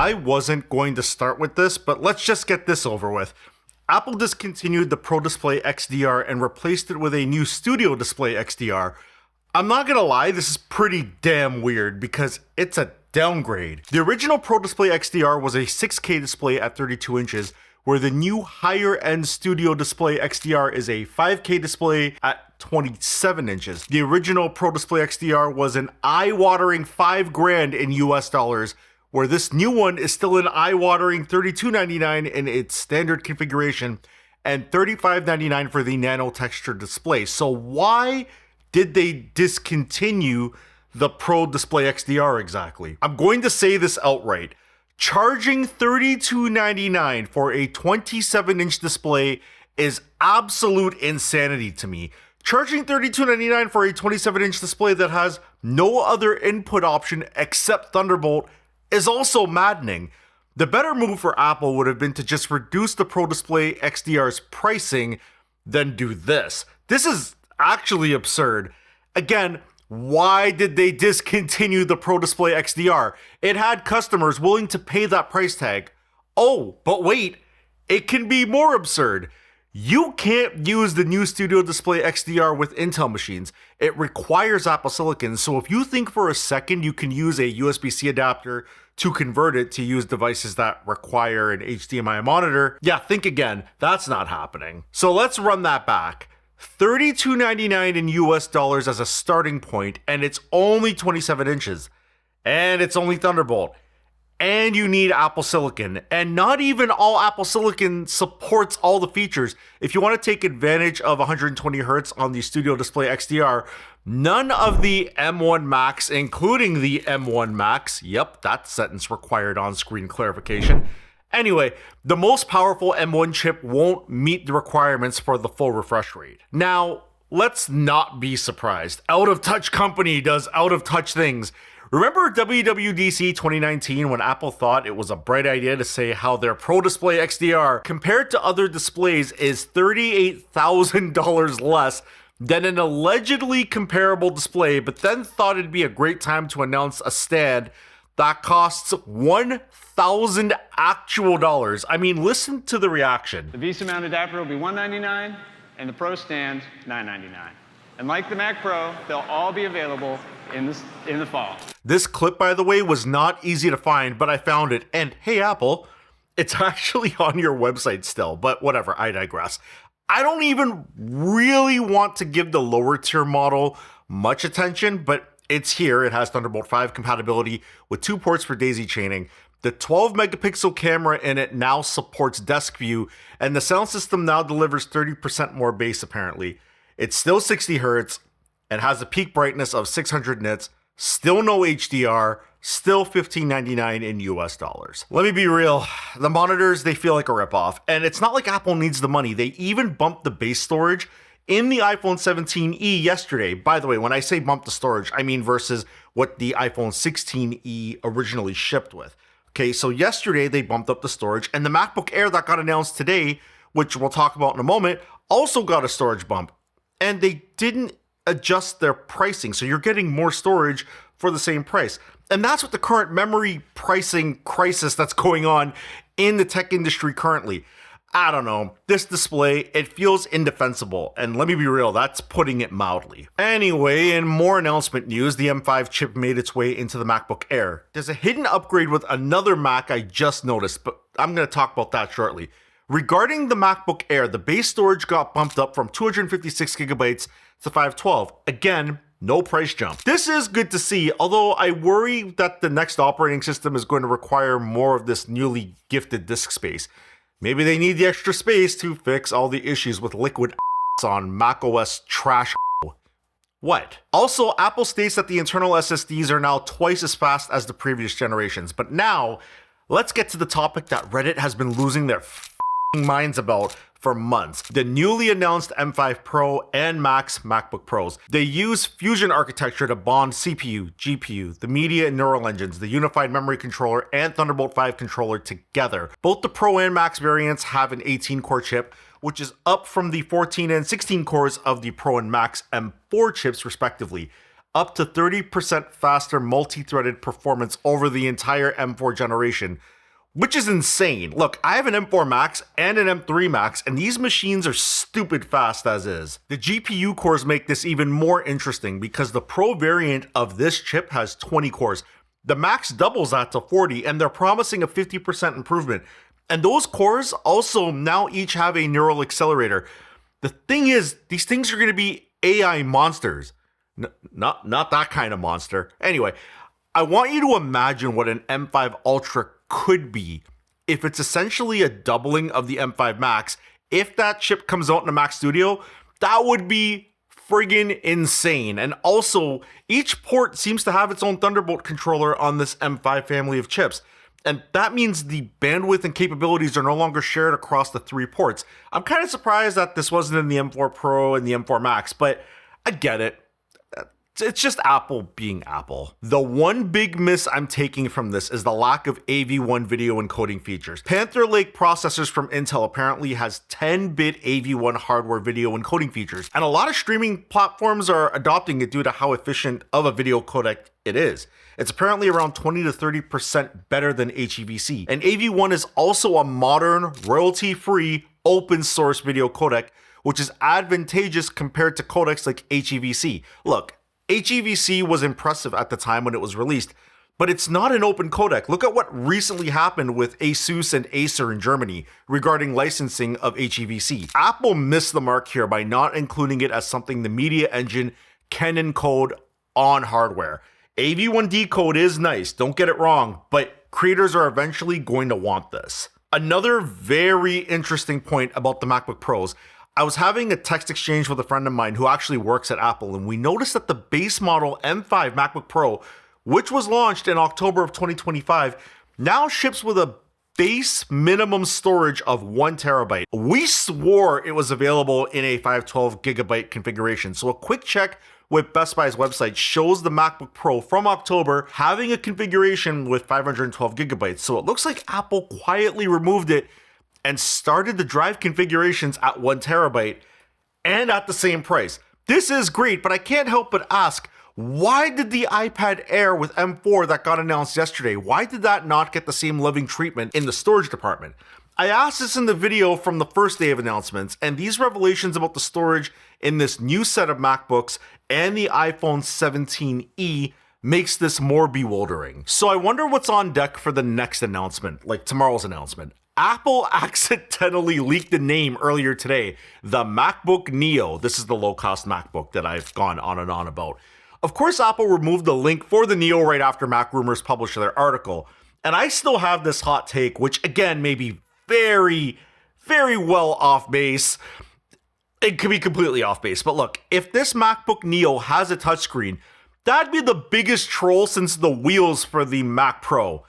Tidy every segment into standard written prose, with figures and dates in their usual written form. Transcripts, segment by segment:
I wasn't going to start with this, but let's just get this over with. Apple discontinued the Pro Display XDR and replaced it with a new Studio Display XDR. I'm not gonna lie, this is pretty damn weird because it's a downgrade. The original Pro Display XDR was a 6K display at 32 inches, where the new higher-end Studio Display XDR is a 5K display at 27 inches. The original Pro Display XDR was an eye-watering $5,000 in US dollars, where this new one is still an eye-watering $32.99 in its standard configuration and $35.99 for the nano texture display. So why did they discontinue the Pro Display XDR exactly? I'm going to say this outright. Charging $32.99 for a 27-inch display is absolute insanity to me. Charging $32.99 for a 27-inch display that has no other input option except Thunderbolt is also maddening. The better move for Apple would have been to just reduce the Pro Display XDR's pricing than do this. This is actually absurd. Again, why did they discontinue the Pro Display XDR? It had customers willing to pay that price tag. Oh, but wait, it can be more absurd. You can't use the new Studio Display XDR with Intel machines. It requires Apple Silicon, so if you think for a second you can use a USB-C adapter to convert it to use devices that require an HDMI monitor, yeah, think again. That's not happening. So let's run that back. $32.99 in US dollars as a starting point, and it's only 27 inches. And it's only Thunderbolt. And you need Apple Silicon. And not even all Apple Silicon supports all the features. If you want to take advantage of 120 Hz on the Studio Display XDR, none of the M1 Max, including the M1 Max, yep, that sentence required on-screen clarification. Anyway, the most powerful M1 chip won't meet the requirements for the full refresh rate. Now, let's not be surprised. Out-of-touch company does out-of-touch things. Remember WWDC 2019 when Apple thought it was a bright idea to say how their Pro Display XDR compared to other displays is $38,000 less than an allegedly comparable display, but then thought it'd be a great time to announce a stand that costs $1,000 actual dollars. I mean, listen to the reaction. The VESA mount adapter will be $199 and the Pro stand $999. And like the Mac Pro, they'll all be available in the fall. This clip, by the way, was not easy to find, but I found it. And hey, Apple, it's actually on your website still, but whatever, I digress. I don't even really want to give the lower tier model much attention, but it's here. It has Thunderbolt 5 compatibility with 2 ports for daisy chaining. The 12 megapixel camera in it now supports desk view, and the sound system now delivers 30% more bass apparently. It's still 60 Hz and has a peak brightness of 600 nits, still no HDR, still $15.99 in US dollars. Let me be real, the monitors, they feel like a ripoff, and it's not like Apple needs the money. They even bumped the base storage in the iPhone 17e yesterday. By the way, when I say bump the storage, I mean versus what the iPhone 16e originally shipped with. Okay, so yesterday they bumped up the storage, and the MacBook Air that got announced today, which we'll talk about in a moment, also got a storage bump. And they didn't adjust their pricing, so you're getting more storage for the same price. And that's what the current memory pricing crisis that's going on in the tech industry currently. I don't know, this display, it feels indefensible, and let me be real, that's putting it mildly. Anyway, in more announcement news, the M5 chip made its way into the MacBook Air. There's a hidden upgrade with another Mac I just noticed, but I'm going to talk about that shortly. Regarding the MacBook Air, the base storage got bumped up from 256 gigabytes to 512. Again, no price jump. This is good to see, although I worry that the next operating system is going to require more of this newly gifted disk space. Maybe they need the extra space to fix all the issues with liquid on macOS trash. What? Also, Apple states that the internal SSDs are now twice as fast as the previous generations. But now, let's get to the topic that Reddit has been losing their minds about for months. The newly announced M5 Pro and Max MacBook Pros. They use Fusion architecture to bond CPU, GPU, the media and neural engines, the unified memory controller, and Thunderbolt 5 controller together. Both the Pro and Max variants have an 18-core chip, which is up from the 14 and 16 cores of the Pro and Max M4 chips respectively. up to 30% faster multi-threaded performance over the entire M4 generation, which is insane. Look, I have an M4 Max and an M3 Max, and these machines are stupid fast as is. The GPU cores make this even more interesting because the Pro variant of this chip has 20 cores. The Max doubles that to 40, and they're promising a 50% improvement. And those cores also now each have a neural accelerator. The thing is, these things are going to be AI monsters. Not that kind of monster. Anyway, I want you to imagine what an M5 Ultra could be if it's essentially a doubling of the M5 Max. If that chip comes out in a Mac Studio, that would be friggin' insane. And also, each port seems to have its own Thunderbolt controller on this M5 family of chips. And that means the bandwidth and capabilities are no longer shared across the 3 ports. I'm kind of surprised that this wasn't in the M4 Pro and the M4 Max, but I get it. It's just Apple being Apple. The one big miss I'm taking from this is the lack of AV1 video encoding features. Panther Lake processors from Intel apparently has 10-bit AV1 hardware video encoding features, and a lot of streaming platforms are adopting it due to how efficient of a video codec it is. It's apparently around 20 to 30% better than HEVC. And AV1 is also a modern, royalty-free, open source video codec, which is advantageous compared to codecs like HEVC. Look, HEVC was impressive at the time when it was released, but it's not an open codec. Look at what recently happened with Asus and Acer in Germany regarding licensing of HEVC. Apple missed the mark here by not including it as something the media engine can encode on hardware. AV1 decode is nice, don't get it wrong, but creators are eventually going to want this. Another very interesting point about the MacBook Pros, I was having a text exchange with a friend of mine who actually works at Apple, and we noticed that the base model M5 MacBook Pro, which was launched in October of 2025, now ships with a base minimum storage of 1 terabyte. We swore it was available in a 512 gigabyte configuration, so a quick check with Best Buy's website shows the MacBook Pro from October having a configuration with 512 gigabytes. So it looks like Apple quietly removed it and started the drive configurations at 1 terabyte and at the same price. This is great, but I can't help but ask, why did the iPad Air with M4 that got announced yesterday, why did that not get the same loving treatment in the storage department? I asked this in the video from the first day of announcements, and these revelations about the storage in this new set of MacBooks and the iPhone 17e makes this more bewildering. So I wonder what's on deck for the next announcement, like tomorrow's announcement. Apple accidentally leaked the name earlier today, the MacBook Neo. This is the low-cost MacBook that I've gone on and on about. Of course, Apple removed the link for the Neo right after Mac Rumors published their article, and I still have this hot take, which again may be very, very well off base. It could be completely off base, but look, if this MacBook Neo has a touchscreen, that'd be the biggest troll since the wheels for the Mac Pro.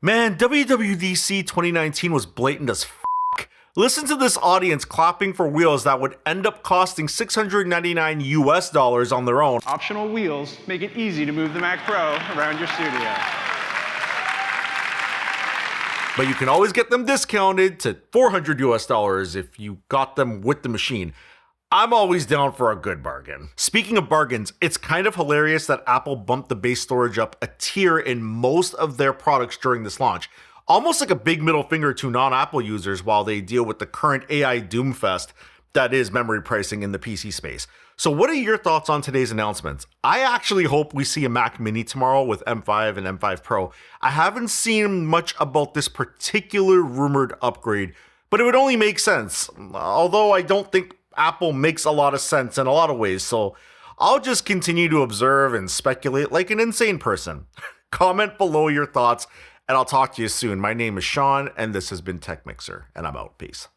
Man, WWDC 2019 was blatant as f***. Listen to this audience clapping for wheels that would end up costing $699 US on their own. Optional wheels make it easy to move the Mac Pro around your studio. But you can always get them discounted to $400 US if you got them with the machine. I'm always down for a good bargain. Speaking of bargains, it's kind of hilarious that Apple bumped the base storage up a tier in most of their products during this launch. Almost like a big middle finger to non-Apple users while they deal with the current AI doomfest that is memory pricing in the PC space. So what are your thoughts on today's announcements? I actually hope we see a Mac Mini tomorrow with M5 and M5 Pro. I haven't seen much about this particular rumored upgrade, but it would only make sense. Although I don't think Apple makes a lot of sense in a lot of ways, so I'll just continue to observe and speculate like an insane person. Comment below your thoughts, and I'll talk to you soon. My name is Sean, and this has been Tech Mixer, and I'm out. Peace.